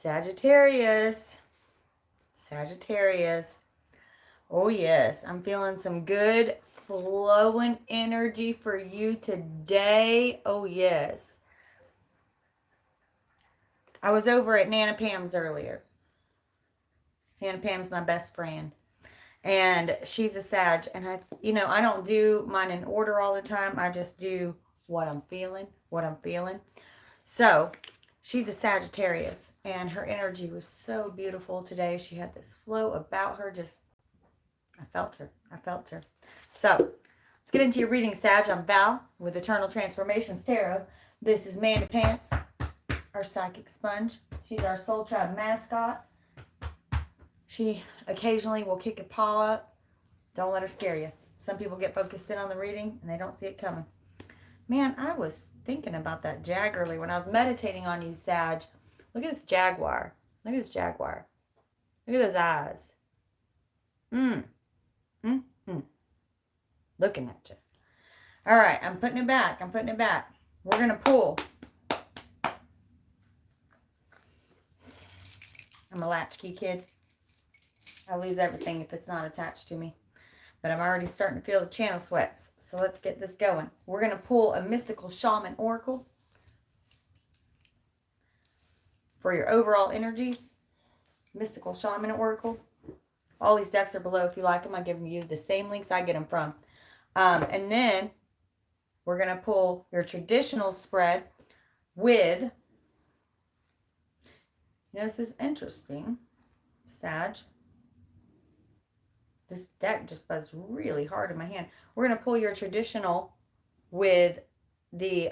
Sagittarius. Sagittarius. Oh, yes. I'm feeling some good flowing energy for you today. Oh, yes. I was over at Nana Pam's earlier. Nana Pam's my best friend. And she's a Sag. And I don't do mine in order all the time. I just do what I'm feeling. So, she's a Sagittarius. And her energy was so beautiful today. She had this flow about her. I felt her. So, let's get into your reading, Sag. I'm Val with Eternal Transformations Tarot. This is Manda Pants, our psychic sponge. She's our Soul Tribe mascot. She occasionally will kick a paw up. Don't let her scare you. Some people get focused in on the reading and they don't see it coming. Man, I was thinking about that jag earlier when I was meditating on you, Sag. Look at this jaguar. Look at those eyes. Looking at you. All right, I'm putting it back. We're going to pull. I'm a latchkey kid. I lose everything if it's not attached to me. But I'm already starting to feel the channel sweats. So let's get this going. We're going to pull a mystical shaman oracle for your overall energies. Mystical shaman oracle. All these decks are below. If you like them, I give you the same links I get them from. And then we're going to pull your traditional spread with, this is interesting, Sag. This deck just buzzed really hard in my hand. We're going to pull your traditional with the,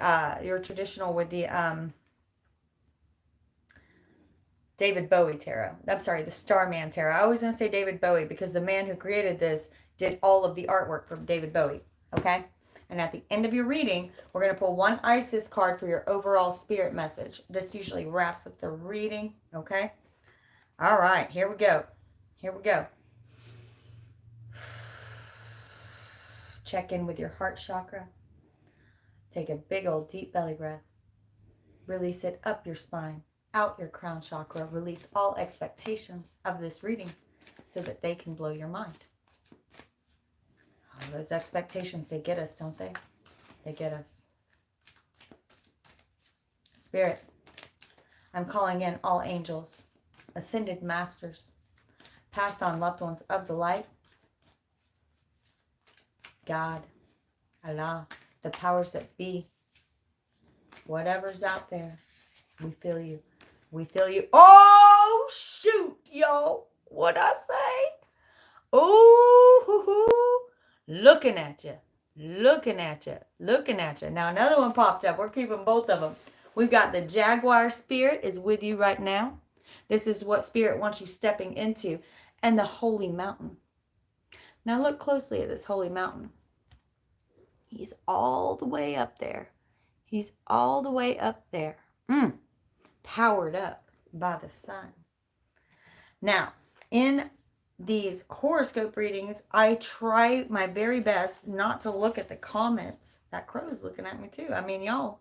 David Bowie tarot. I'm sorry, the Starman tarot. I always want to say David Bowie because the man who created this did all of the artwork from David Bowie. Okay? And at the end of your reading, we're going to pull one Isis card for your overall spirit message. This usually wraps up the reading. Okay? All right, here we go. Check in with your heart chakra. Take a big old deep belly breath. Release it up your spine, out your crown chakra. Release all expectations of this reading so that they can blow your mind. All those expectations, they get us, don't they? They get us. Spirit, I'm calling in all angels, ascended masters, passed on loved ones of the light, God, Allah, the powers that be, whatever's out there, we feel you. Oh, shoot, y'all. What'd I say? Oh, looking at you. Now, another one popped up. We're keeping both of them. We've got the Jaguar Spirit is with you right now. This is what Spirit wants you stepping into. And the Holy Mountain. Now, look closely at this Holy Mountain. He's all the way up there. Powered up by the sun. Now, in these horoscope readings, I try my very best not to look at the comments. That crow's looking at me too. I mean, y'all.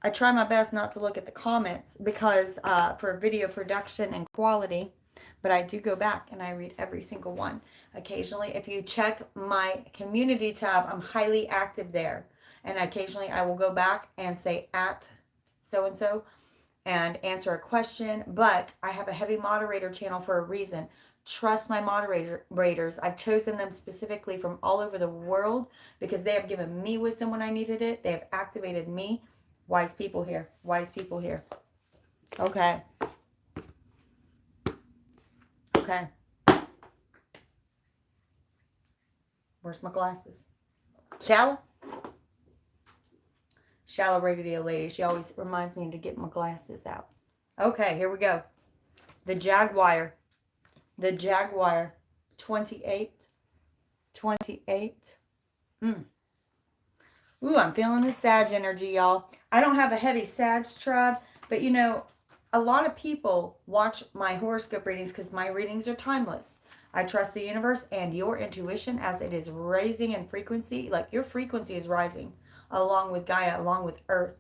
I try my best not to look at the comments because for video production and quality, but I do go back and I read every single one. Occasionally, if you check my community tab, I'm highly active there. And occasionally I will go back and say at so-and-so and answer a question. But I have a heavy moderator channel for a reason. Trust my moderators. I've chosen them specifically from all over the world because they have given me wisdom when I needed it. They have activated me. Wise people here. Okay. Where's my glasses? Shallow radio lady. She always reminds me to get my glasses out. Okay, here we go. The Jaguar. 28. Ooh, I'm feeling the Sag energy, y'all. I don't have a heavy Sag tribe, but a lot of people watch my horoscope readings because my readings are timeless. I trust the universe and your intuition as it is raising in frequency. Like your frequency is rising along with Gaia, along with Earth.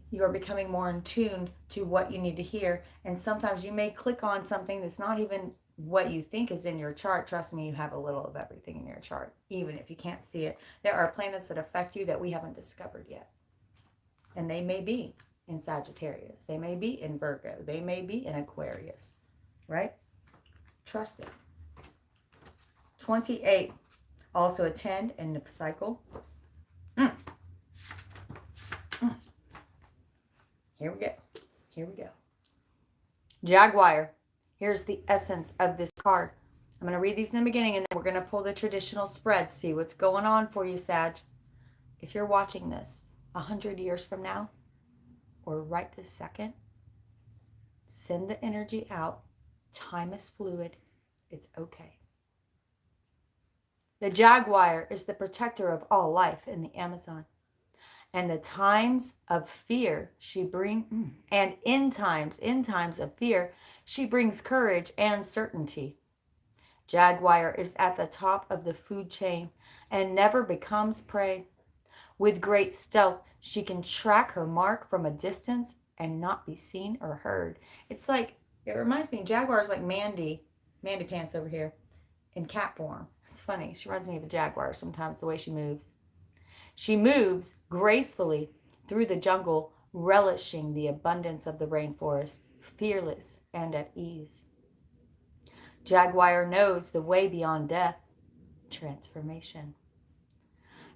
You are becoming more in tune to what you need to hear. And sometimes you may click on something that's not even what you think is in your chart. Trust me, you have a little of everything in your chart, even if you can't see it. There are planets that affect you that we haven't discovered yet. And they may be in Sagittarius. They may be in Virgo. They may be in Aquarius. Right? Trust it. 28. Also a 10 in the cycle. Here we go. Here we go. Jaguar. Here's the essence of this card. I'm going to read these in the beginning, and then we're going to pull the traditional spread, see what's going on for you, Sag. If you're watching this 100 years from now, or right this second, send the energy out. Time is fluid. It's okay. The jaguar is the protector of all life in the Amazon. And the times of fear she brings, and in times of fear, she brings courage and certainty. Jaguar is at the top of the food chain and never becomes prey. With great stealth, she can track her mark from a distance and not be seen or heard. It's like, it reminds me, Jaguar is like Mandy Pants over here, in cat form. It's funny. She reminds me of a jaguar sometimes, the way she moves. She moves gracefully through the jungle, relishing the abundance of the rainforest, fearless and at ease. Jaguar knows the way beyond death, transformation,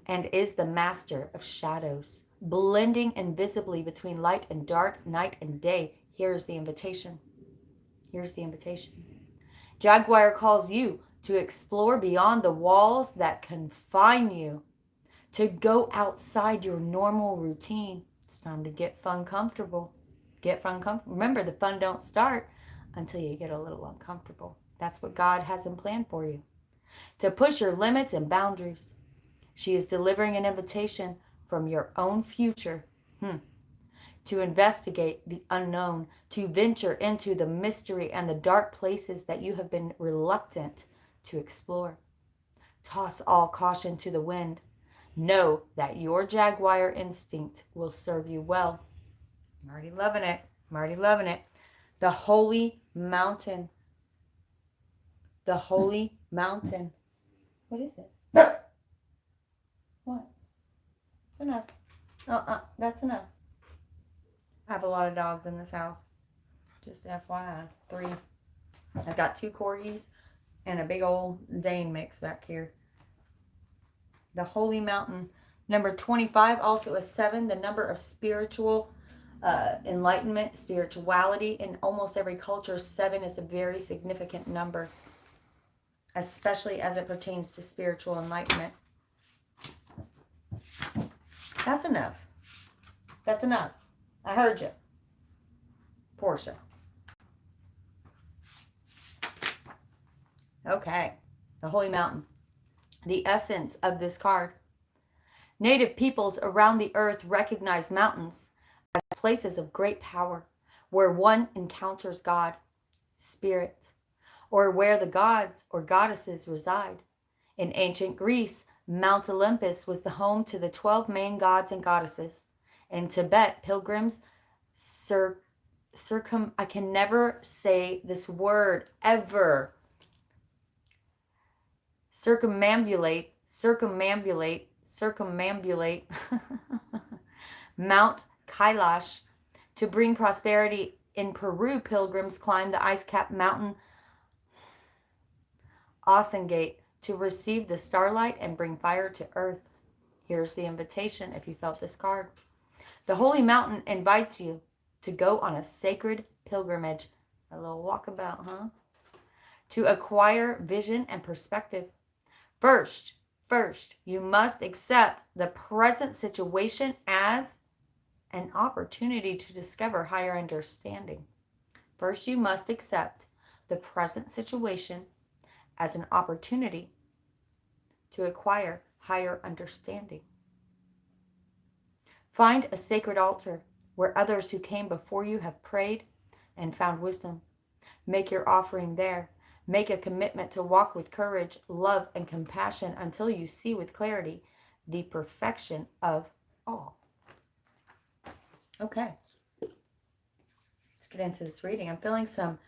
and is the master of shadows, blending invisibly between light and dark, night and day. Here's the invitation. Here's the invitation. Jaguar calls you to explore beyond the walls that confine you, to go outside your normal routine. It's time to get fun comfortable. Get fun comfortable. Remember, the fun don't start until you get a little uncomfortable. That's what God has in plan for you. To push your limits and boundaries. She is delivering an invitation from your own future. To investigate the unknown, to venture into the mystery and the dark places that you have been reluctant to explore. Toss all caution to the wind. Know that your jaguar instinct will serve you well. I'm already loving it. I'm already loving it. The holy mountain. The holy mountain. What is it? What? It's enough. That's enough. I have a lot of dogs in this house. Just FYI. 3. I've got 2 corgis and a big old Dane mix back here. The holy mountain. Number 25, also a 7, the number of spiritual enlightenment, spirituality. In almost every culture, 7 is a very significant number, especially as it pertains to spiritual enlightenment. That's enough. That's enough. I heard you. Portia. Okay. The holy mountain. The essence of this card. Native peoples around the earth recognize mountains as places of great power, where one encounters God, spirit, or where the gods or goddesses reside. In ancient Greece, Mount Olympus was the home to the 12 main gods and goddesses. In Tibet, pilgrims I can never say this word ever. Circumambulate Mount Kailash. To bring prosperity in Peru, pilgrims climb the ice-capped mountain Osengate to receive the starlight and bring fire to earth. Here's the invitation if you felt this card. The holy mountain invites you to go on a sacred pilgrimage. A little walkabout, huh? To acquire vision and perspective. First, you must accept the present situation as an opportunity to discover higher understanding. First, you must accept the present situation as an opportunity to acquire higher understanding. Find a sacred altar where others who came before you have prayed and found wisdom. Make your offering there. Make a commitment to walk with courage, love, and compassion until you see with clarity the perfection of all. Okay. Let's get into this reading. I'm feeling some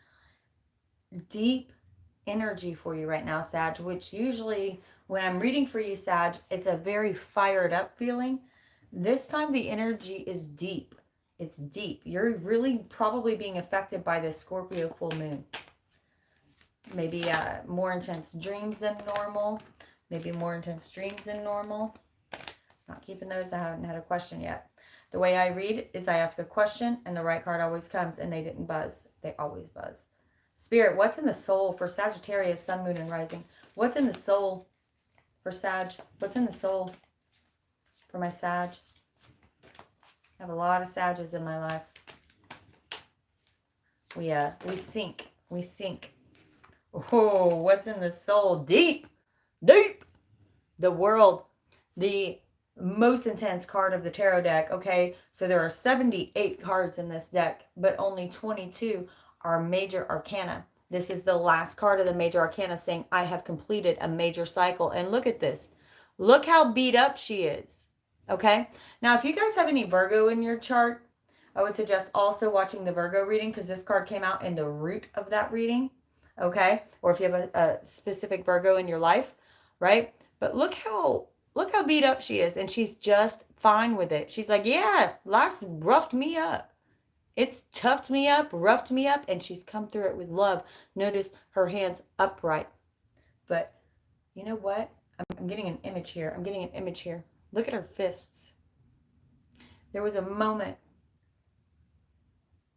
deep energy for you right now, Sag, which usually when I'm reading for you, Sag, it's a very fired up feeling. This time the energy is deep. It's deep. You're really probably being affected by this Scorpio full moon. Maybe more intense dreams than normal. Maybe more intense dreams than normal. Not keeping those. I haven't had a question yet. The way I read is I ask a question and the right card always comes, and they didn't buzz. They always buzz. Spirit, what's in the soul for Sagittarius, Sun, Moon, and Rising? What's in the soul for Sag? What's in the soul for my Sag? I have a lot of Sages in my life. We sink. We sink. Oh, what's in the soul? Deep. Deep. The World. The most intense card of the tarot deck. Okay, so there are 78 cards in this deck, but only 22 are major arcana. This is the last card of the major arcana saying, I have completed a major cycle. And look at this. Look how beat up she is. Okay. Now, if you guys have any Virgo in your chart, I would suggest also watching the Virgo reading because this card came out in the root of that reading. Okay. Or if you have a specific Virgo in your life, right? But look how beat up she is. And she's just fine with it. She's like, yeah, life's roughed me up. It's toughed me up, roughed me up, and she's come through it with love. Notice her hands upright. But you know what? I'm getting an image here. I'm getting an image here. Look at her fists. There was a moment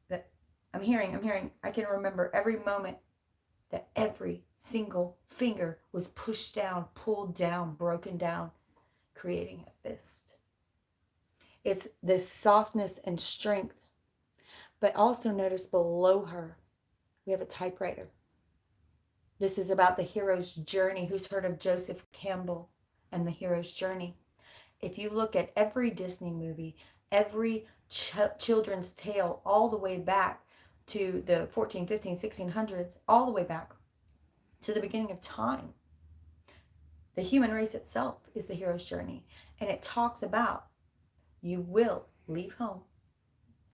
that I'm hearing. I can remember every moment that every single finger was pushed down, pulled down, broken down, creating a fist. It's this softness and strength. But also notice below her, we have a typewriter. This is about the hero's journey. Who's heard of Joseph Campbell and the hero's journey? If you look at every Disney movie, every children's tale, all the way back to the 14, 15, 1600s, all the way back to the beginning of time, the human race itself is the hero's journey. And it talks about you will leave home,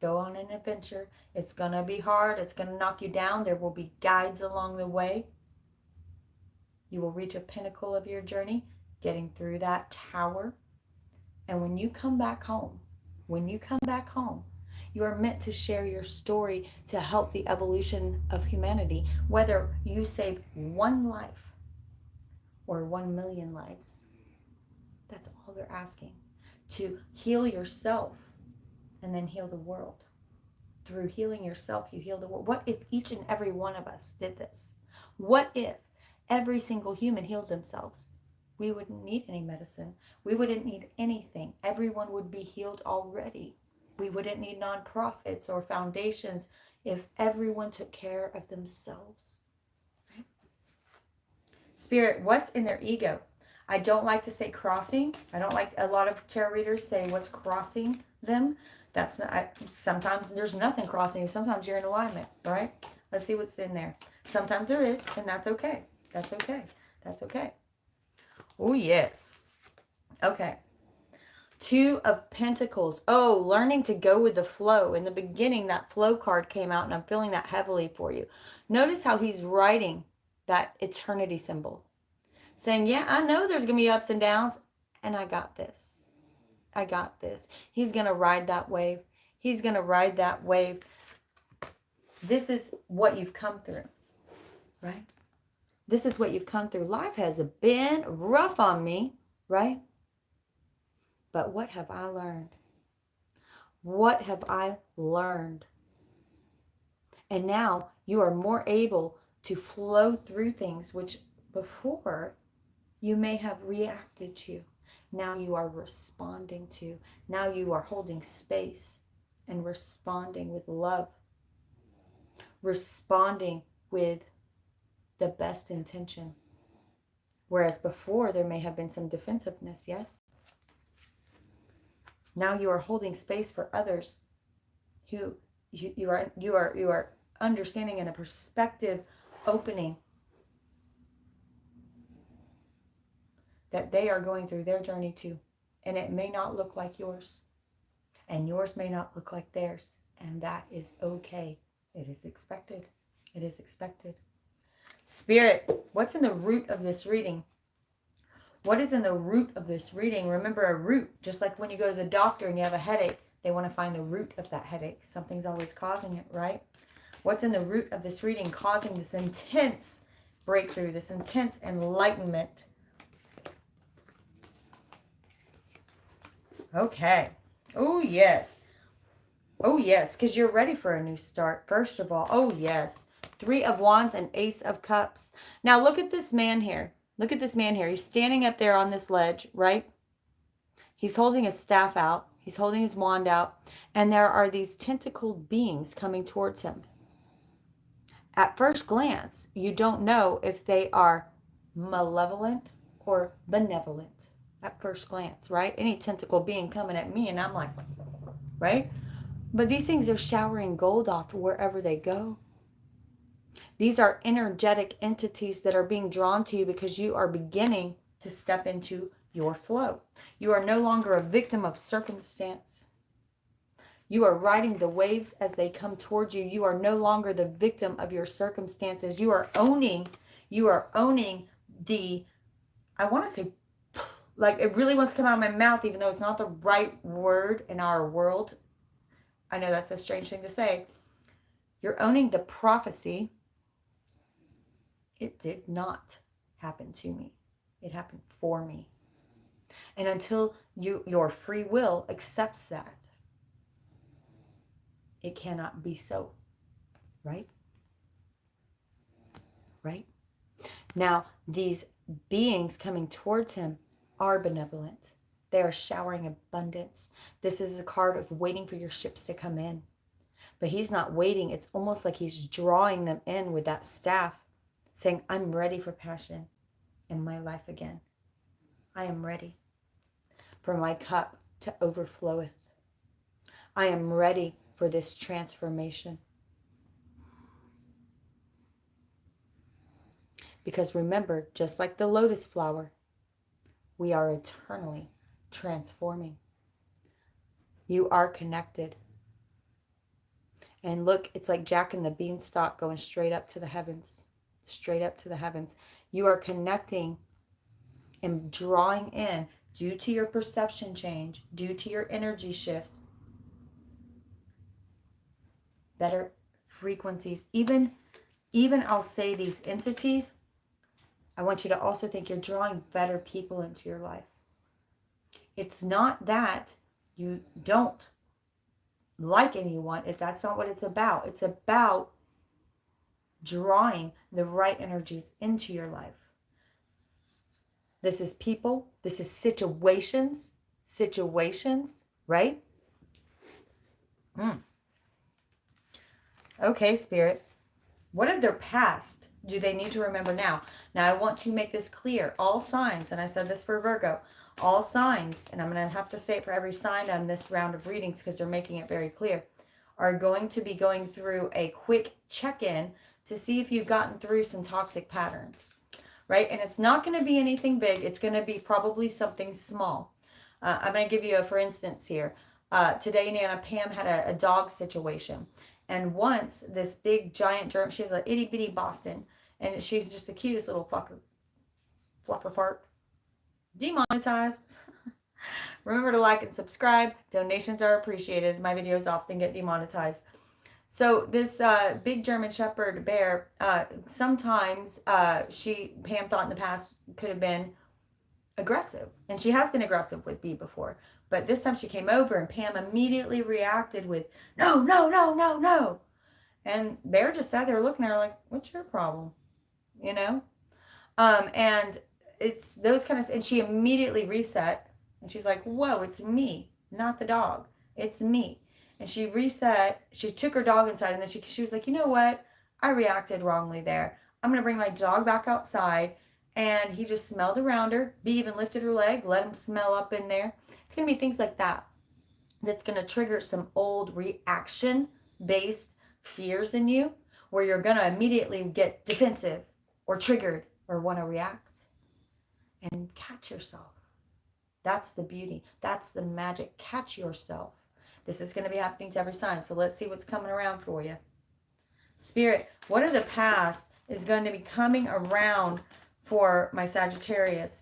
go on an adventure. It's going to be hard. It's going to knock you down. There will be guides along the way. You will reach a pinnacle of your journey, getting through that tower. And when you come back home, you are meant to share your story to help the evolution of humanity. Whether you save one life or 1 million lives, that's all they're asking. To heal yourself and then heal the world. Through healing yourself, you heal the world. What if each and every one of us did this? What if every single human healed themselves? We wouldn't need any medicine. We wouldn't need anything. Everyone would be healed already. We wouldn't need nonprofits or foundations if everyone took care of themselves. Right? Spirit, what's in their ego? I don't like to say crossing. I don't like a lot of tarot readers say what's crossing them. That's not, sometimes there's nothing crossing you. Sometimes you're in alignment, right? Let's see what's in there. Sometimes there is, and that's okay. That's okay. That's okay. Oh, yes. Okay. 2 of Pentacles. Oh, learning to go with the flow. In the beginning, that flow card came out, and I'm feeling that heavily for you. Notice how he's writing that eternity symbol. Saying, yeah, I know there's going to be ups and downs, and I got this. I got this. He's going to ride that wave. He's going to ride that wave. This is what you've come through, right? This is what you've come through. Life has been rough on me, right? But what have I learned? What have I learned? And now you are more able to flow through things which before you may have reacted to. Now you are responding to. Now you are holding space and responding with love. Responding with the best intention. Whereas before there may have been some defensiveness, yes? Now you are holding space for others who you are understanding in a perspective opening that they are going through their journey too. And it may not look like yours. And yours may not look like theirs. And that is okay. It is expected. It is expected. Spirit, what's in the root of this reading? What is in the root of this reading? Remember, a root, just like when you go to the doctor and you have a headache, they want to find the root of that headache. Something's always causing it, right? What's in the root of this reading causing this intense breakthrough, this intense enlightenment? Okay. Oh, yes. Oh, yes, because you're ready for a new start, first of all. Oh, yes. 3 of Wands and Ace of Cups. Now, look at this man here. Look at this man here. He's standing up there on this ledge, right? He's holding his staff out. He's holding his wand out. And there are these tentacled beings coming towards him. At first glance, you don't know if they are malevolent or benevolent. At first glance, right? Any tentacle being coming at me and I'm like, right? But these things are showering gold off wherever they go. These are energetic entities that are being drawn to you because you are beginning to step into your flow. You are no longer a victim of circumstance. You are riding the waves as they come towards you. You are no longer the victim of your circumstances. You are owning the, I want to say, like it really wants to come out of my mouth, even though it's not the right word in our world. I know that's a strange thing to say. You're owning the prophecy. It did not happen to me. It happened for me. And until your free will accepts that, it cannot be so. Right? Right? Now, these beings coming towards him are benevolent. They are showering abundance. This is a card of waiting for your ships to come in. But he's not waiting. It's almost like he's drawing them in with that staff, saying, I'm ready for passion in my life again. I am ready for my cup to overfloweth. I am ready for this transformation. Because remember, just like the lotus flower, we are eternally transforming. You are connected. And look, it's like Jack and the Beanstalk going straight up to the heavens. Straight up to the heavens. You are connecting and drawing in, due to your perception change, due to your energy shift, better frequencies. Even I'll say these entities, I want you to also think you're drawing better people into your life. It's not that you don't like anyone. That's not what it's about. It's about drawing the right energies into your life. This is people. This is situations, right? Okay, Spirit. What of their past do they need to remember now? Now, I want to make this clear. All signs, and I said this for Virgo, all signs, and I'm going to have to say it for every sign on this round of readings because they're making it very clear, are going to be going through a quick check-in to see if you've gotten through some toxic patterns, right? And it's not going to be anything big. It's going to be probably something small. I'm going to give you a for instance here. Today, Nana Pam had a dog situation. And once this big giant German, she has an itty bitty Boston, and she's just the cutest little fluffer fart. Demonetized. Remember to like and subscribe. Donations are appreciated. My videos often get demonetized. So this big German Shepherd bear, sometimes Pam thought in the past could have been aggressive. And she has been aggressive with B before. But this time she came over and Pam immediately reacted with, no, no, no, no, no. And Bear just sat there looking at her like, what's your problem? You know? And it's those kind of, and she immediately reset. And she's like, whoa, it's me, not the dog. It's me. And she reset. She took her dog inside. And then she was like, you know what? I reacted wrongly there. I'm going to bring my dog back outside. And he just smelled around her. B even lifted her leg, let him smell up in there. It's going to be things like that that's going to trigger some old reaction-based fears in you where you're going to immediately get defensive or triggered or want to react. And catch yourself. That's the beauty. That's the magic. Catch yourself. This is going to be happening to every sign. So let's see what's coming around for you. Spirit, what of the past is going to be coming around for my Sagittarius,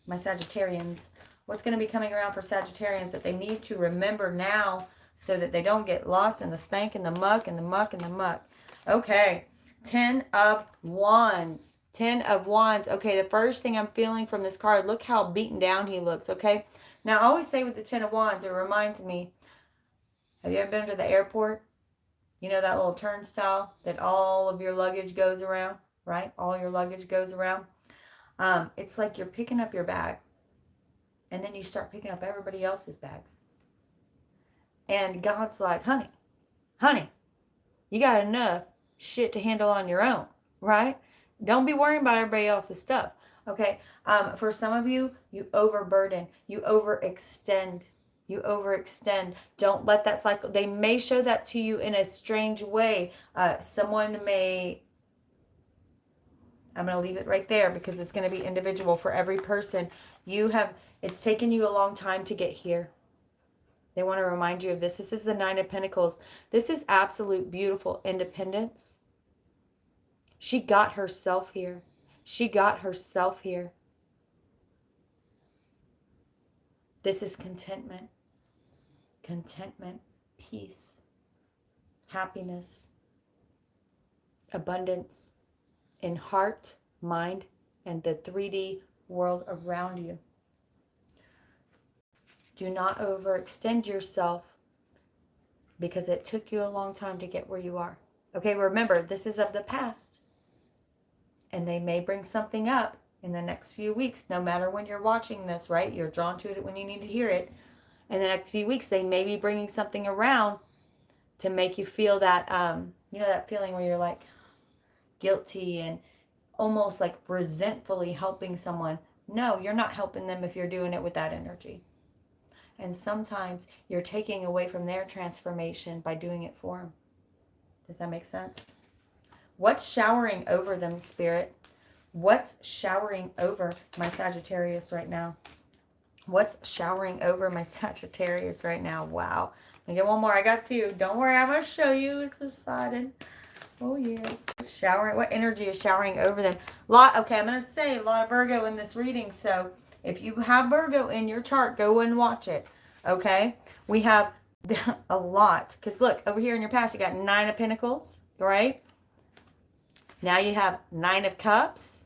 my Sagittarians? What's going to be coming around for Sagittarians that they need to remember now so that they don't get lost in the stank and the muck and the muck and the muck? Okay, 10 of Wands. 10 of Wands. Okay, the first thing I'm feeling from this card, look how beaten down he looks, okay? Now, I always say with the 10 of Wands, it reminds me, have you ever been to the airport? You know that little turnstile that all of your luggage goes around, right? All your luggage goes around. It's like you're picking up your bag, and then you start picking up everybody else's bags. And God's like, honey, you got enough shit to handle on your own, right? Don't be worrying about everybody else's stuff, okay? For some of you, you overburden, you overextend. You overextend. Don't let that cycle. They may show that to you in a strange way. Someone may, I'm going to leave it right there because it's going to be individual for every person. It's taken you a long time to get here. They want to remind you of this. This is the Nine of Pentacles. This is absolute beautiful independence. She got herself here. She got herself here. This is contentment. Contentment, peace, happiness, abundance in heart, mind, and the 3D world around you. Do not overextend yourself because it took you a long time to get where you are. Okay, remember, this is of the past. And they may bring something up in the next few weeks, no matter when you're watching this, right? You're drawn to it when you need to hear it. In the next few weeks, they may be bringing something around to make you feel that, you know, that feeling where you're like guilty and almost like resentfully helping someone. No, you're not helping them if you're doing it with that energy. And sometimes you're taking away from their transformation by doing it for them. Does that make sense? What's showering over them, Spirit? What's showering over my Sagittarius right now? What's showering over my Sagittarius right now? Wow. Let me get one more. I got two. Don't worry, I'm going to show you. It's decided. Oh, yes. Showering. What energy is showering over them? Okay, I'm going to say a lot of Virgo in this reading. So if you have Virgo in your chart, go and watch it. Okay? We have a lot. Because look, over here in your past, you got 9 of Pentacles, right? Now you have 9 of Cups.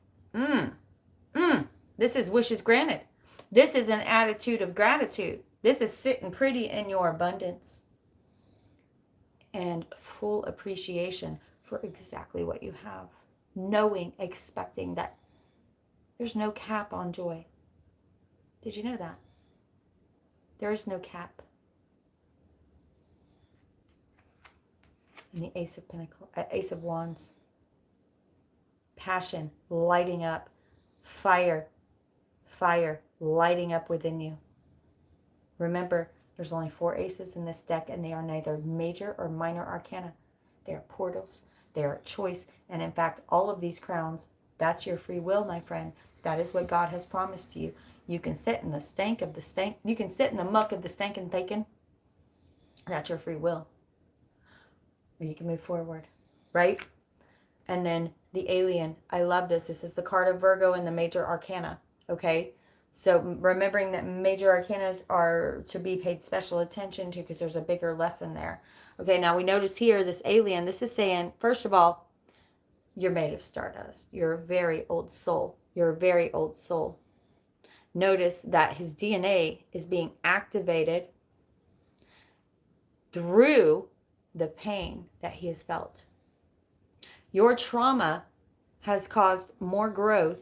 This is wishes granted. This is an attitude of gratitude. This is sitting pretty in your abundance and full appreciation for exactly what you have. Knowing, expecting that there's no cap on joy. Did you know that? There is no cap. And the Ace of Wands. Passion lighting up. Fire lighting up within you. Remember, there's only 4 aces in this deck, and they are neither major or minor arcana. They are portals. They are a choice. And in fact, all of these crowns, that's your free will, my friend. That is what God has promised you. You can sit in the stank of the stank. You can sit in the muck of the stank and thinking. That's your free will. Or you can move forward, right? And then the alien. I love this. This is the card of Virgo in the major arcana. Okay? So remembering that major arcanas are to be paid special attention to because there's a bigger lesson there. Okay, now we notice here this alien. This is saying, first of all, you're made of stardust. You're a very old soul. You're a very old soul. Notice that his DNA is being activated through the pain that he has felt. Your trauma has caused more growth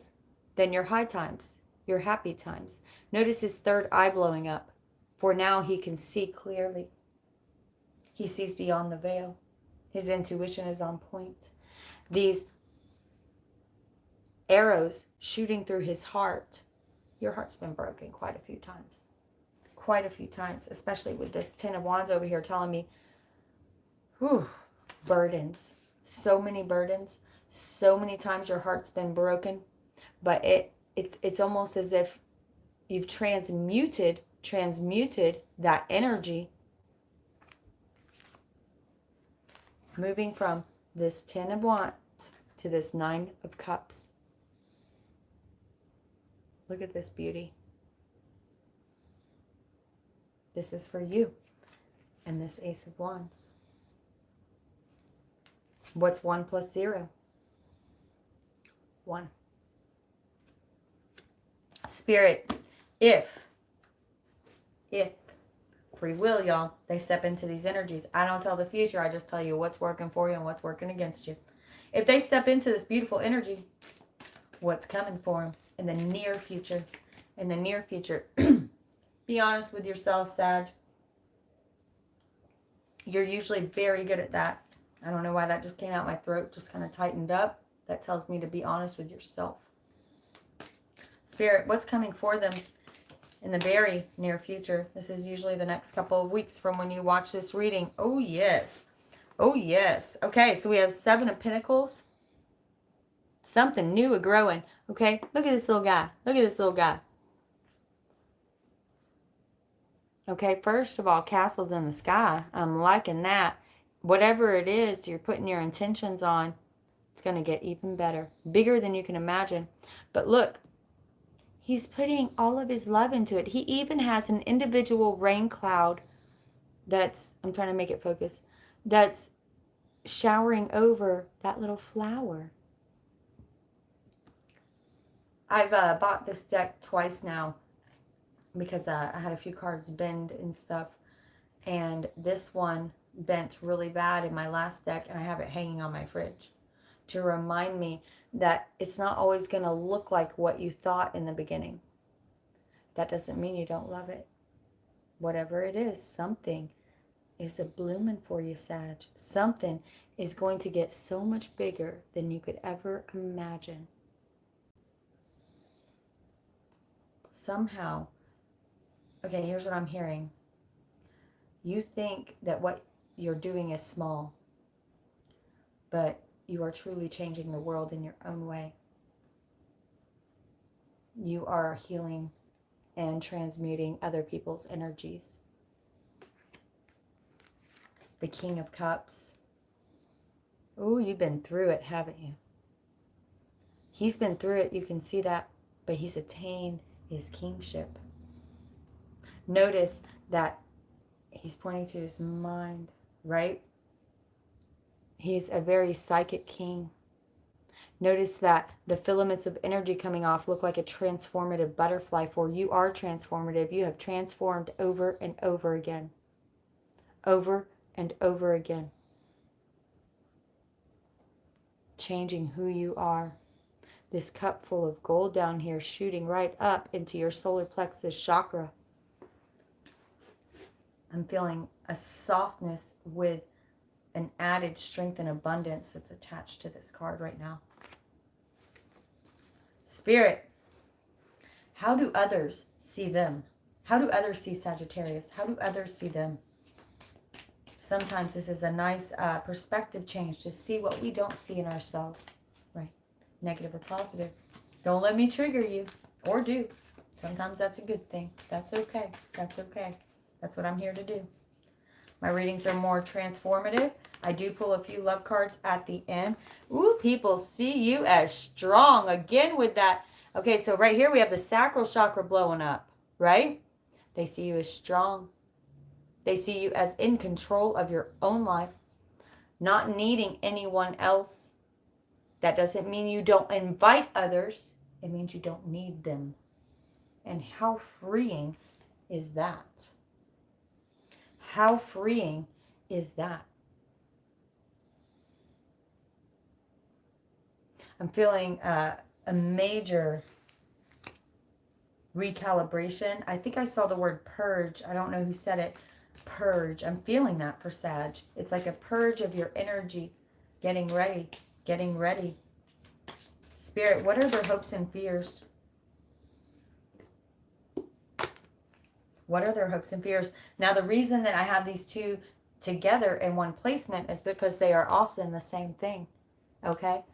than your high times, your happy times. Notice his third eye blowing up, for now he can see clearly. He sees beyond the veil. His intuition is on point. These arrows shooting through his heart. Your heart's been broken quite a few times. Quite a few times, especially with this 10 of Wands over here telling me, burdens. So many burdens. So many times your heart's been broken. But it's almost as if you've transmuted that energy moving from this 10 of Wands to this 9 of Cups. Look at this beauty. This is for you. And this Ace of Wands. What's 1 plus 0? 1. Spirit, if free will, y'all, they step into these energies. I don't tell the future. I just tell you what's working for you and what's working against you. If they step into this beautiful energy, what's coming for them in the near future? In the near future, be honest with yourself, Sag. You're usually very good at that. I don't know why that just came out my throat, just kind of tightened up. That tells me to be honest with yourself. Spirit, what's coming for them in the very near future? This is usually the next couple of weeks from when you watch this reading. Oh, yes. Oh, yes. Okay, so we have 7 of Pentacles. Something new and growing. Okay, look at this little guy. Look at this little guy. Okay, first of all, castles in the sky. I'm liking that. Whatever it is you're putting your intentions on, it's going to get even better. Bigger than you can imagine. But look, he's putting all of his love into it. He even has an individual rain cloud that's, I'm trying to make it focus, that's showering over that little flower. I've bought this deck twice now because I had a few cards bend and stuff. And this one bent really bad in my last deck, and I have it hanging on my fridge to remind me that it's not always going to look like what you thought in the beginning. That doesn't mean you don't love it. Whatever it is, something is a blooming for you, Sag. Something is going to get so much bigger than you could ever imagine. Somehow, okay, here's what I'm hearing. You think that what you're doing is small, but you are truly changing the world in your own way. You are healing and transmuting other people's energies. The King of Cups. Oh, you've been through it, haven't you? He's been through it, you can see that, but he's attained his kingship. Notice that he's pointing to his mind, right? He's a very psychic king. Notice that the filaments of energy coming off look like a transformative butterfly, for you are transformative. You have transformed over and over again. Over and over again. Changing who you are. This cup full of gold down here shooting right up into your solar plexus chakra. I'm feeling a softness with an added strength and abundance that's attached to this card right now. Spirit, how do others see them? How do others see Sagittarius? How do others see them? Sometimes this is a nice perspective change to see what we don't see in ourselves, right? Negative or positive. Don't let me trigger you, or do. Sometimes that's a good thing. That's okay. That's okay. That's what I'm here to do. My readings are more transformative. I do pull a few love cards at the end. Ooh, people see you as strong. Again with that. Okay, so right here we have the sacral chakra blowing up, right? They see you as strong. They see you as in control of your own life, not needing anyone else. That doesn't mean you don't invite others. It means you don't need them. And how freeing is that? How freeing is that? I'm feeling a major recalibration. I think I saw the word purge. I don't know who said it. Purge. I'm feeling that for Sag. It's like a purge of your energy. Getting ready. Getting ready. Spirit, what are their hopes and fears? What are their hopes and fears? Now, the reason that I have these two together in one placement is because they are often the same thing. Okay?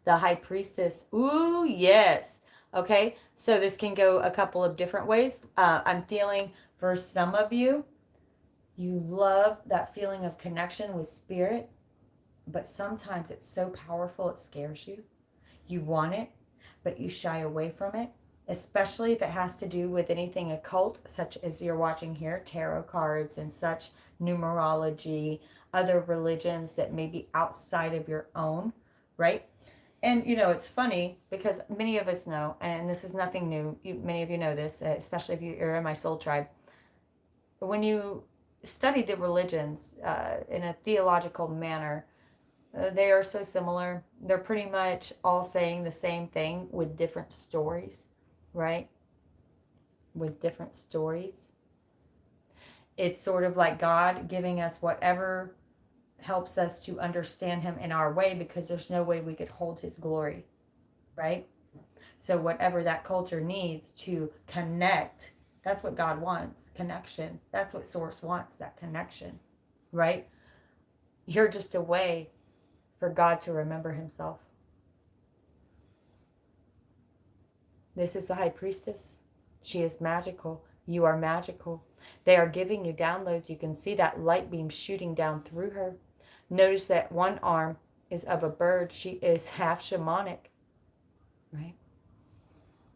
The High Priestess. Ooh, yes. Okay? So this can go a couple of different ways. I'm feeling for some of you, you love that feeling of connection with Spirit, But sometimes it's so powerful it scares you. You want it, but you shy away from it, especially if it has to do with anything occult, such as you're watching here, tarot cards and such, numerology, other religions that may be outside of your own, right? And it's funny because many of us know, and this is nothing new. Many of you know this, especially if you're in my soul tribe. When you study the religions in a theological manner, they are so similar. They're pretty much all saying the same thing with different stories, right? With different stories. It's sort of like God giving us whatever helps us to understand him in our way, because there's no way we could hold his glory, right? So whatever that culture needs to connect, that's what God wants, connection. That's what Source wants, that connection, right? You're just a way for God to remember himself. This is the High Priestess. She is magical. You are magical. They are giving you downloads. You can see that light beam shooting down through her. Notice that one arm is of a bird. She is half shamanic, right?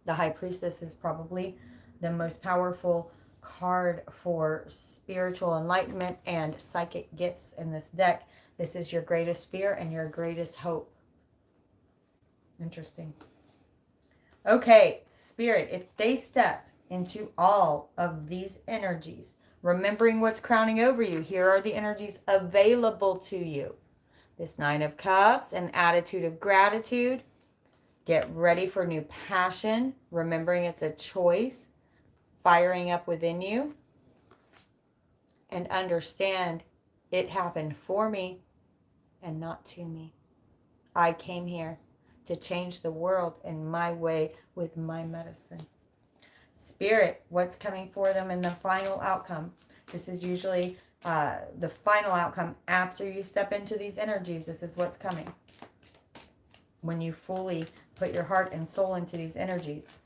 The High Priestess is probably the most powerful card for spiritual enlightenment and psychic gifts in this deck. This is your greatest fear and your greatest hope. Interesting. Okay, Spirit, if they step into all of these energies, remembering what's crowning over you, here are the energies available to you. This Nine of Cups, an attitude of gratitude. Get ready for new passion, remembering it's a choice, firing up within you. And understand it happened for me and not to me. I came here to change the world in my way with my medicine. Spirit, what's coming for them in the final outcome? This is usually the final outcome after you step into these energies. This is what's coming when you fully put your heart and soul into these energies.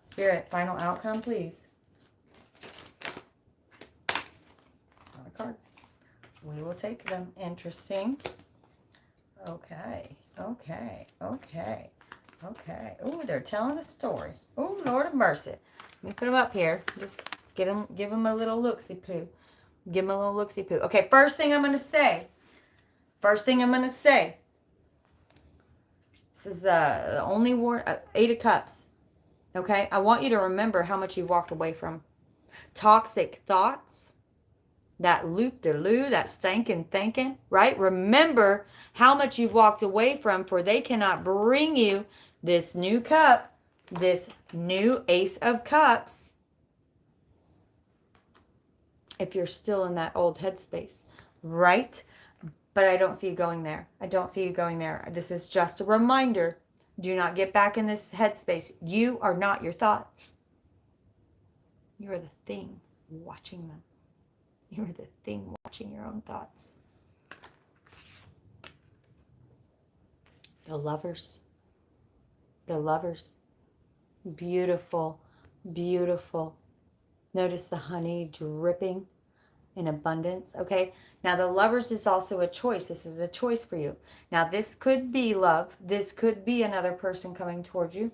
Spirit, final outcome, please. Lot of cards. We will take them. Interesting. Okay. Oh, they're telling a story. Oh, Lord of mercy. Let me put them up here. Just give them a little look-see-poo. Give them a little look-see-poo. Okay, first thing I'm going to say. This is the only word, Eight of Cups. Okay, I want you to remember how much you've walked away from. Toxic thoughts. That loop-de-loo, that stinking thinking, right? Remember how much you've walked away from, for they cannot bring you this new cup, this new Ace of Cups, if you're still in that old headspace, right? But I don't see you going there. This is just a reminder. Do not get back in this headspace. You are not your thoughts. You are the thing watching them. You are the thing watching your own thoughts. The lovers. Beautiful, beautiful. Notice the honey dripping in abundance. Okay, now the lovers is also a choice. This is a choice for you. Now this could be love. This could be another person coming towards you.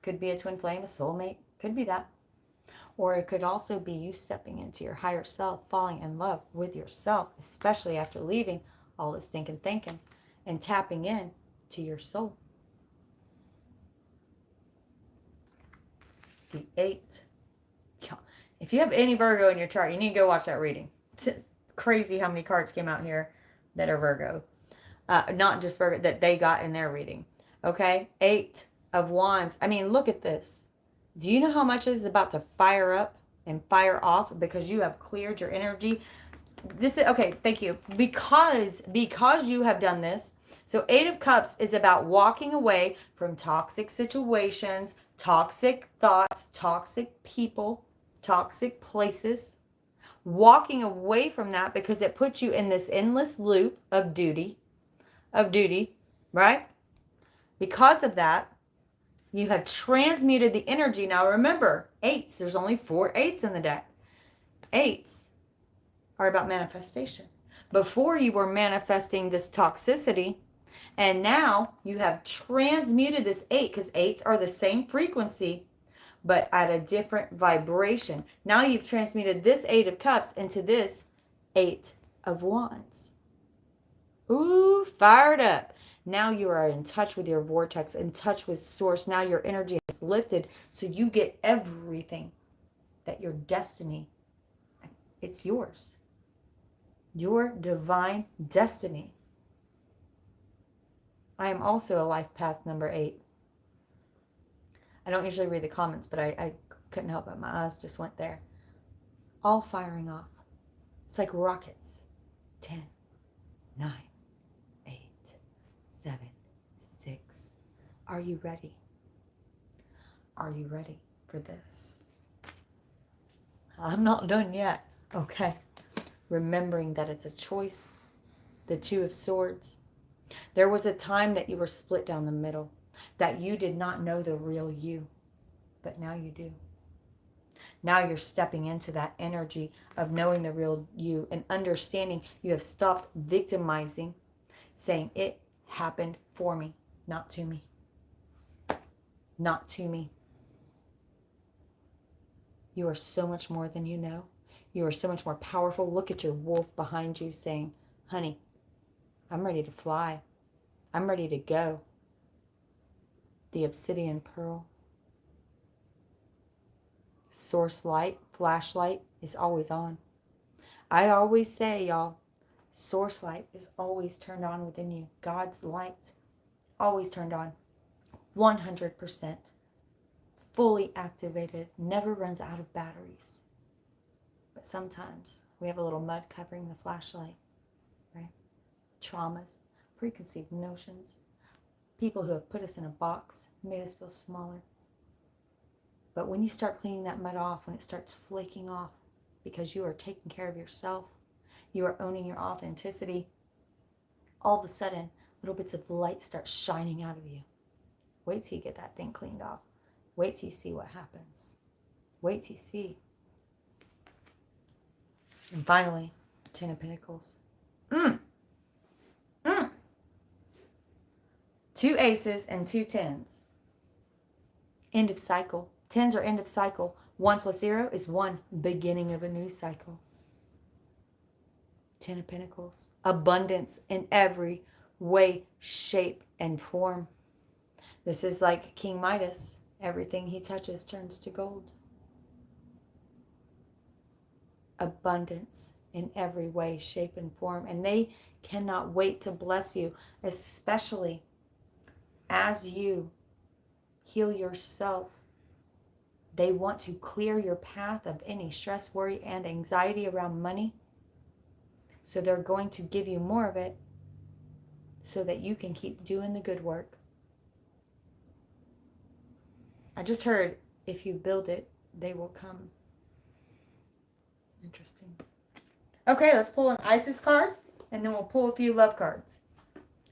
Could be a twin flame, a soulmate. Could be that. Or it could also be you stepping into your higher self, falling in love with yourself, especially after leaving all this thinking and tapping in to your soul. The 8. If you have any Virgo in your chart, you need to go watch that reading. It's crazy how many cards came out here that are Virgo. Not just Virgo, that they got in their reading. Okay? 8 of Wands. I mean, look at this. Do you know how much is about to fire up and fire off because you have cleared your energy? This is okay. Thank you. Because you have done this. So 8 of Cups is about walking away from toxic situations, toxic thoughts, toxic people, toxic places. Walking away from that because it puts you in this endless loop of duty, right? Because of that, you have transmuted the energy. Now remember, 8s, there's only 4 8s in the deck. 8s are about manifestation. Before you were manifesting this toxicity, and now you have transmuted this 8, because 8s are the same frequency, but at a different vibration. Now you've transmuted this 8 of Cups into this 8 of Wands. Ooh, fired up. Now you are in touch with your vortex, in touch with source. Now your energy is lifted, so you get everything that your destiny, it's yours. Your divine destiny. I am also a life path number 8. I don't usually read the comments, but I couldn't help it. My eyes just went there. All firing off. It's like rockets. 10, 9, 8, 7, 6. Are you ready? Are you ready for this? I'm not done yet. Okay. Remembering that it's a choice. The 2 of Swords. There was a time that you were split down the middle, that you did not know the real you, but now you do. Now you're stepping into that energy of knowing the real you and understanding you have stopped victimizing, saying it happened for me, not to me. Not to me. You are so much more than you know. You are so much more powerful. Look at your wolf behind you saying, honey, I'm ready to fly. I'm ready to go. The obsidian pearl. Source light, flashlight is always on. I always say, y'all, source light is always turned on within you. God's light, always turned on. 100%. Fully activated. Never runs out of batteries. But sometimes we have a little mud covering the flashlight, right? Traumas, preconceived notions, people who have put us in a box, made us feel smaller. But when you start cleaning that mud off, when it starts flaking off, because you are taking care of yourself, you are owning your authenticity, all of a sudden, little bits of light start shining out of you. Wait till you get that thing cleaned off. Wait till you see what happens. Wait till you see. And finally, 10 of Pentacles. 2 aces and 2 tens. End of cycle. 10s are end of cycle. 1 plus 0 is 1. Beginning of a new cycle. 10 of Pentacles. Abundance in every way, shape, and form. This is like King Midas. Everything he touches turns to gold. Abundance in every way, shape, and form. And they cannot wait to bless you, especially as you heal yourself. They want to clear your path of any stress, worry, and anxiety around money. So they're going to give you more of it so that you can keep doing the good work. I just heard, if you build it, they will come. Interesting. Okay, let's pull an Isis card, and then we'll pull a few love cards.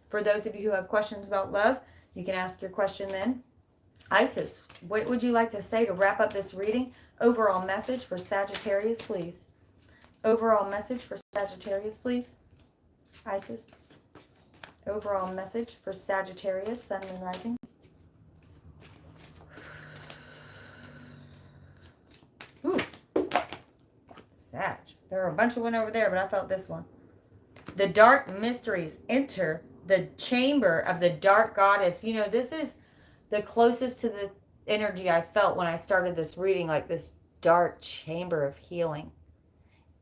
For those of you who have questions about love, you can ask your question then. Isis, what would you like to say to wrap up this reading? Overall message for Sagittarius, please. Overall message for Sagittarius, please. Isis. Overall message for Sagittarius, Sun, Moon, Rising. Ooh. Sag. There are a bunch of one over there, but I felt this one. The dark mysteries enter the chamber of the dark goddess. You know, this is the closest to the energy I felt when I started this reading, like this dark chamber of healing.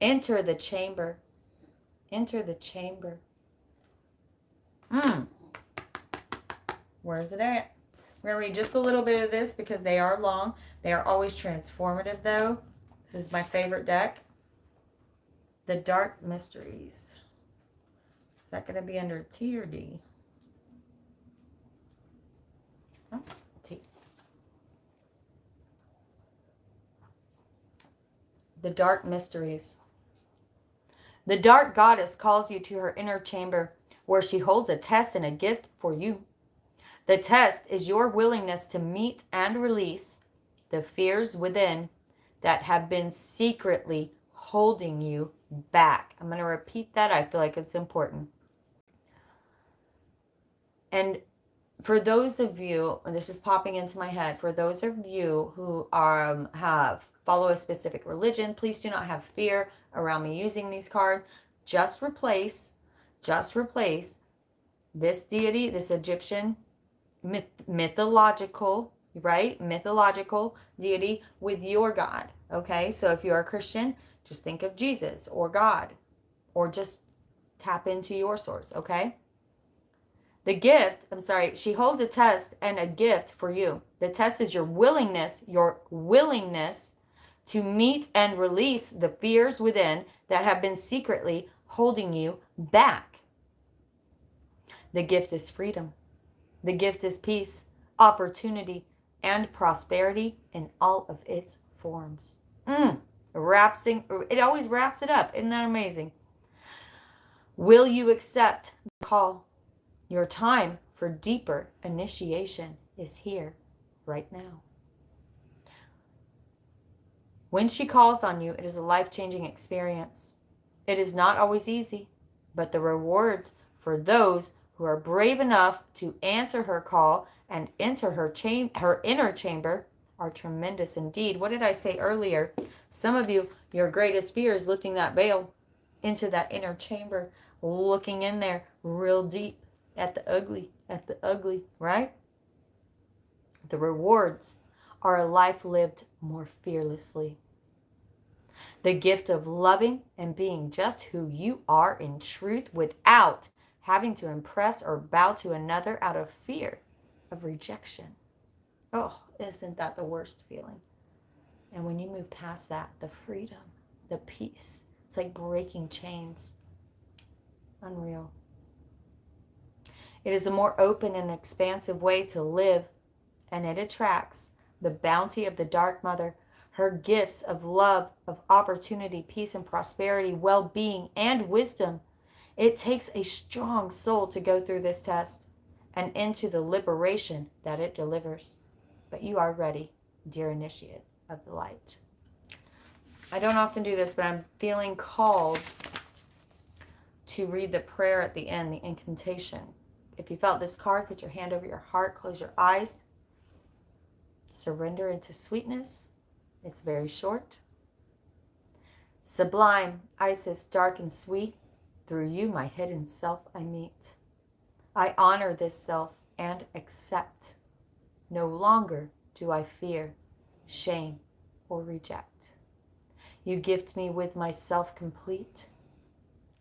Enter the chamber. Enter the chamber. Where's it at? We're going to read just a little bit of this because they are long. They are always transformative, though. This is my favorite deck. The Dark Mysteries. Is that going to be under T or D? Oh, T. The Dark Mysteries. The Dark Goddess calls you to her inner chamber where she holds a test and a gift for you. The test is your willingness to meet and release the fears within that have been secretly holding you back. I'm going to repeat that. I feel like it's important. And for those of you, and this is popping into my head, for those of you who follow a specific religion, please do not have fear around me using these cards. Just replace this deity, this Egyptian mythological, right? Mythological deity with your God. Okay, so if you're a Christian, just think of Jesus or God, or just tap into your source. Okay. She holds a test and a gift for you. The test is your willingness to meet and release the fears within that have been secretly holding you back. The gift is freedom. The gift is peace, opportunity, and prosperity in all of its forms. It always wraps it up. Isn't that amazing? Will you accept the call? Your time for deeper initiation is here, right now. When she calls on you, it is a life-changing experience. It is not always easy, but the rewards for those who are brave enough to answer her call and enter her inner chamber are tremendous indeed. What did I say earlier? Some of you, your greatest fear is lifting that veil into that inner chamber, looking in there real deep at the ugly, right? The rewards are a life lived more fearlessly. The gift of loving and being just who you are in truth without having to impress or bow to another out of fear of rejection. Oh, isn't that the worst feeling? And when you move past that, the freedom, the peace, it's like breaking chains. Unreal. It is a more open and expansive way to live, and it attracts the bounty of the Dark Mother, her gifts of love, of opportunity, peace and prosperity, well-being and wisdom. It takes a strong soul to go through this test and into the liberation that it delivers. But you are ready, dear initiate of the light. I don't often do this, but I'm feeling called to read the prayer at the end, the incantation. If you felt this card, put your hand over your heart, close your eyes, surrender into sweetness. It's very short. Sublime, Isis, dark and sweet, through you my hidden self I meet. I honor this self and accept. No longer do I fear, shame, or reject. You gift me with myself complete.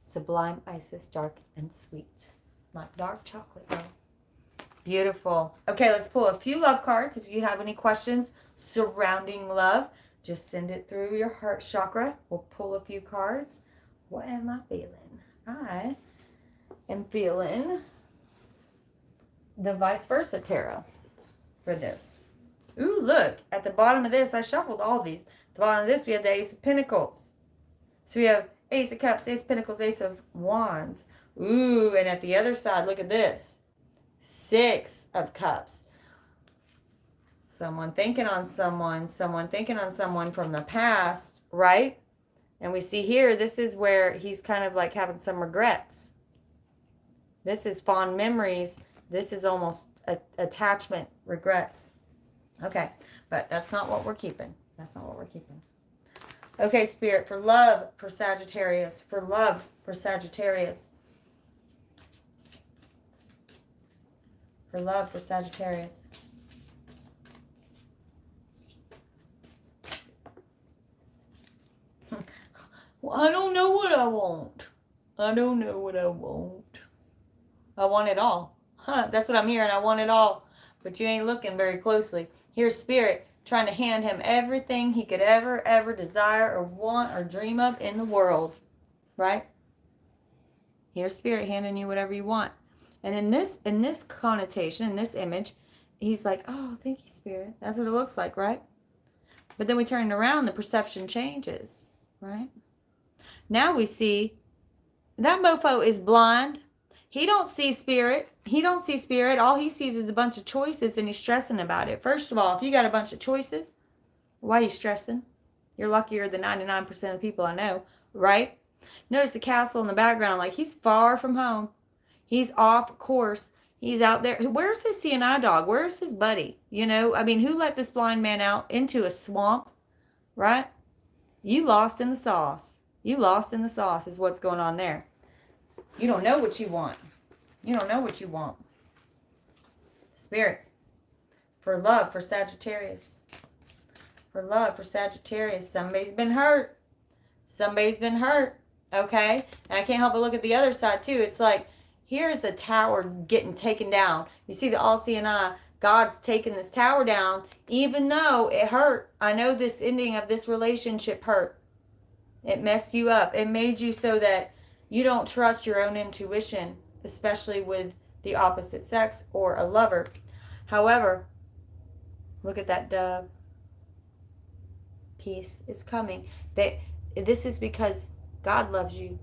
Sublime, Isis, dark and sweet. Like dark chocolate, though. Beautiful. Okay, let's pull a few love cards. If you have any questions surrounding love, just send it through your heart chakra. We'll pull a few cards. What am I feeling? I am feeling the vice versa tarot for this. Ooh, look. At the bottom of this, I shuffled all these. At the bottom of this, we have the Ace of Pentacles. So we have Ace of Cups, Ace of Pentacles, Ace of Wands. Ooh, and at the other side, look at this. Six of Cups. Someone thinking on someone thinking on someone from the past, right? And we see here, this is where he's kind of like having some regrets. This is fond memories. This is almost attachment, regrets. Okay, but that's not what we're keeping. That's not what we're keeping. Okay, Spirit, for love for Sagittarius. For love for Sagittarius. For love for Sagittarius. Well, I don't know what I want. I don't know what I want. I want it all. That's what I'm hearing. I want it all. But you ain't looking very closely. Here's Spirit trying to hand him everything he could ever desire or want or dream of in the world. Right? Here's Spirit handing you whatever you want. And in this connotation, in this image, he's like, oh, thank you, Spirit. That's what it looks like, right? But then we turn it around, the perception changes, right? Now we see that mofo is blind. He don't see Spirit. He don't see Spirit. All he sees is a bunch of choices, and he's stressing about it. First of all, if you got a bunch of choices, why are you stressing? You're luckier than 99% of the people I know, right? Notice the castle in the background. Like, he's far from home. He's off course. He's out there. Where's his CNI dog? Where's his buddy? You know, I mean, who let this blind man out into a swamp, right? You lost in the sauce. You lost in the sauce is what's going on there. You don't know what you want. You don't know what you want. Spirit. For love, for Sagittarius. For love, for Sagittarius. Somebody's been hurt. Somebody's been hurt. Okay? And I can't help but look at the other side too. It's like, here's a tower getting taken down. You see the all-seeing eye. God's taking this tower down, even though it hurt. I know this ending of this relationship hurt. It messed you up. It made you so that you don't trust your own intuition, especially with the opposite sex or a lover. However, look at that dove. Peace is coming. This is because God loves you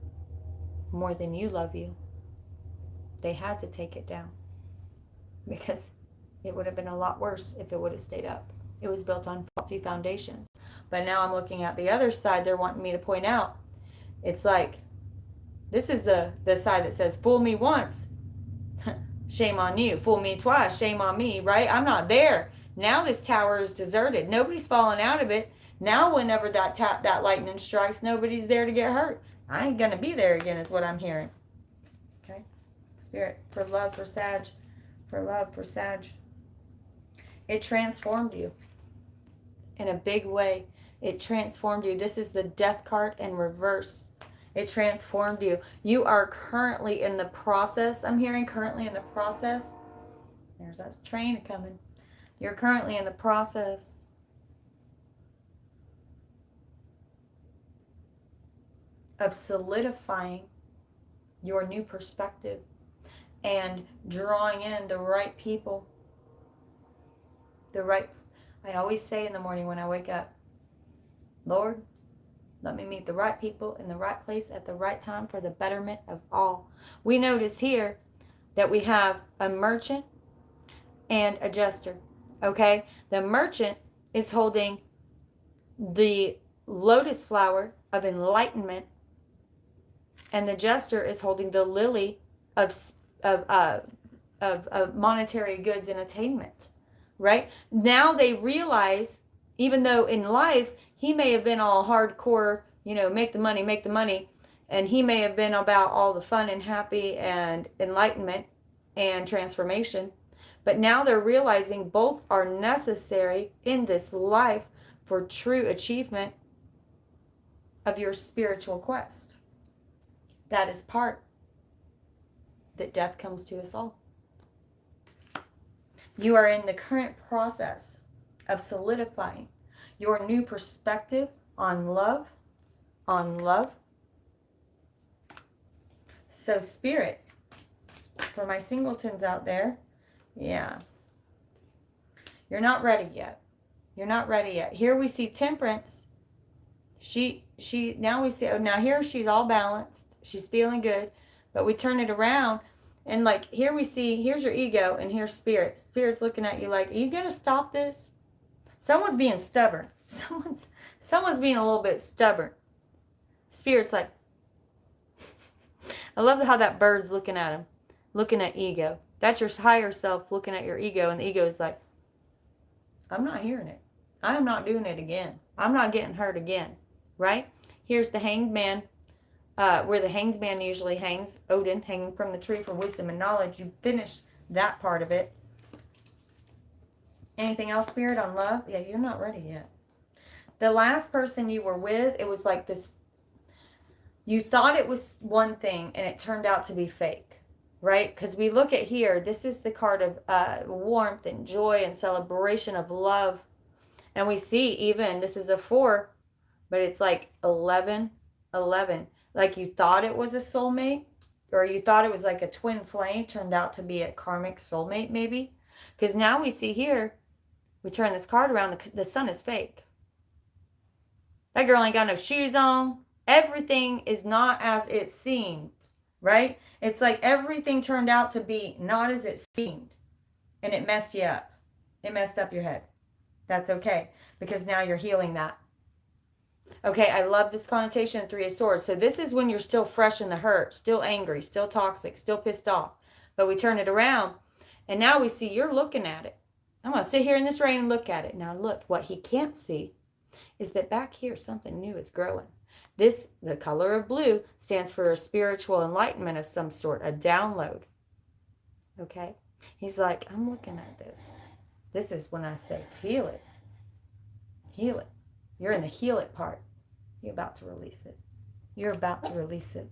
more than you love you. They had to take it down because it would have been a lot worse if it would have stayed up. It was built on faulty foundations. But now I'm looking at the other side they're wanting me to point out. It's like, this is the side that says, fool me once, shame on you. Fool me twice, shame on me, right? I'm not there. Now this tower is deserted. Nobody's fallen out of it. Now whenever that lightning strikes, nobody's there to get hurt. I ain't going to be there again is what I'm hearing. Okay? Spirit, for love, for Sag. For love, for Sag. It transformed you in a big way. It transformed you. This is the death card in reverse. It transformed you. You are currently in the process. I'm hearing currently in the process. There's that train coming. You're currently in the process of solidifying your new perspective and drawing in the right people. I always say in the morning when I wake up, Lord, let me meet the right people in the right place at the right time for the betterment of all. We notice here that we have a merchant and a jester. Okay? The merchant is holding the lotus flower of enlightenment, and the jester is holding the lily of monetary goods and attainment. Right? Now they realize, even though in life he may have been all hardcore, make the money, and he may have been about all the fun and happy and enlightenment and transformation, but now they're realizing both are necessary in this life for true achievement of your spiritual quest. That is part that death comes to us all. You are in the current process of solidifying your new perspective on love. So Spirit, for my singletons out there, yeah, you're not ready yet. You're not ready yet. Here we see Temperance. Now we see, now here she's all balanced. She's feeling good, but we turn it around. And like here we see, here's your ego and here's Spirit. Spirit's looking at you like, are you going to stop this? Someone's being stubborn. Someone's being a little bit stubborn. Spirit's like, I love how that bird's looking at him, looking at ego. That's your higher self looking at your ego, and the ego is like, I'm not hearing it. I'm not doing it again. I'm not getting hurt again, right? Here's the hanged man. Where the hanged man usually hangs, Odin, hanging from the tree for wisdom and knowledge. You finished that part of it. Anything else, Spirit, on love? Yeah, you're not ready yet. The last person you were with, it was like this, you thought it was one thing and it turned out to be fake, right? Because we look at here, this is the card of warmth and joy and celebration of love. And we see even, this is a 4, but it's like 11. Like you thought it was a soulmate, or you thought it was like a twin flame, turned out to be a karmic soulmate maybe. Because now we see here, we turn this card around, the sun is fake. That girl ain't got no shoes on. Everything is not as it seemed, right? It's like everything turned out to be not as it seemed. And it messed you up. It messed up your head. That's okay. Because now you're healing that. Okay, I love this connotation of Three of Swords. So this is when you're still fresh in the hurt, still angry, still toxic, still pissed off. But we turn it around, and now we see you're looking at it. I'm going to sit here in this rain and look at it. Now look, what he can't see is that back here something new is growing. This, the color of blue, stands for a spiritual enlightenment of some sort, a download. Okay? He's like, I'm looking at this. This is when I say, feel it. Heal it. You're in the heal it part. You're about to release it. You're about to release it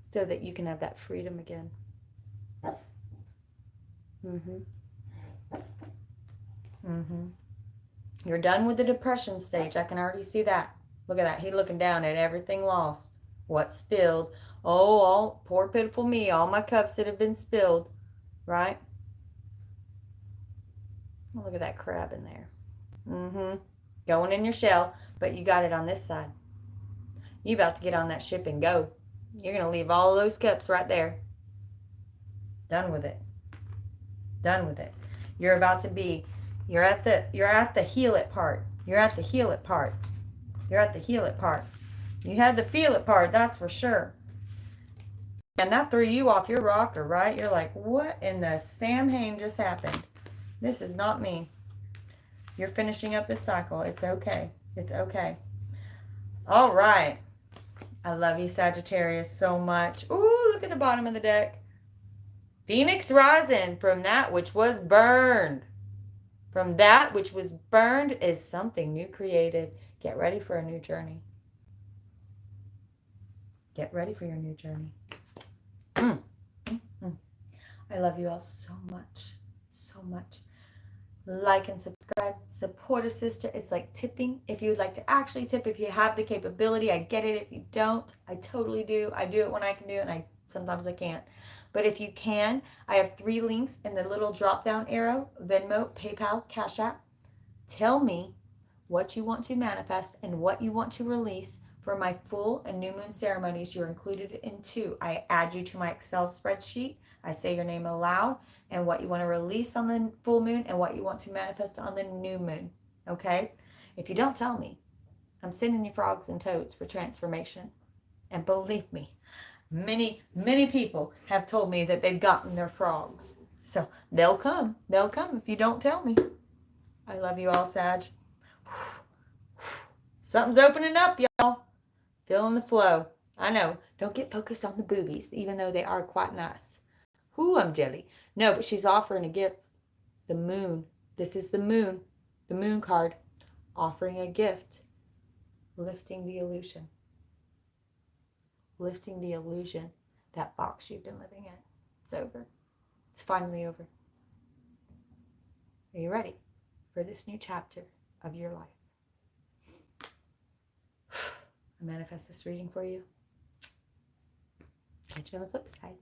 so that you can have that freedom again. You're done with the depression stage. I can already see that. Look at that. He's looking down at everything lost. What spilled. Oh, all poor pitiful me. All my cups that have been spilled. Right? Oh, look at that crab in there. Going in your shell. But you got it on this side. You about to get on that ship and go. You're going to leave all those cups right there. Done with it. Done with it. You're about to be, you're at the heal it part. You're at the heal it part. You're at the heal it part. You had the feel it part, that's for sure. And that threw you off your rocker, right? You're like, what in the Samhain just happened? This is not me. You're finishing up this cycle. It's okay. It's okay. All right. I love you, Sagittarius, so much. Ooh, look at the bottom of the deck. Phoenix rising from that which was burned. From that which was burned is something new created. Get ready for a new journey. Get ready for your new journey. I love you all so much. So much. Like and subscribe. Support a sister. It's like tipping. If you would like to actually tip, if you have the capability, I get it. If you don't, I totally do. I do it when I can do it, and sometimes I can't. But if you can, I have 3 links in the little drop-down arrow: Venmo, PayPal, Cash App. Tell me what you want to manifest and what you want to release for my full and new moon ceremonies. You're included in 2. I add you to my Excel spreadsheet. I say your name aloud and what you want to release on the full moon and what you want to manifest on the new moon. Okay? If you don't tell me, I'm sending you frogs and toads for transformation. And believe me, many, many people have told me that they've gotten their frogs. So they'll come. They'll come if you don't tell me. I love you all, Sag. Something's opening up, y'all. Feeling the flow. I know. Don't get focused on the boobies, even though they are quite nice. Ooh, I'm jelly. No, but she's offering a gift. The moon. This is the moon. The moon card. Offering a gift. Lifting the illusion. Lifting the illusion. That box you've been living in. It's over. It's finally over. Are you ready for this new chapter of your life? I manifest this reading for you. Catch you on the flip side.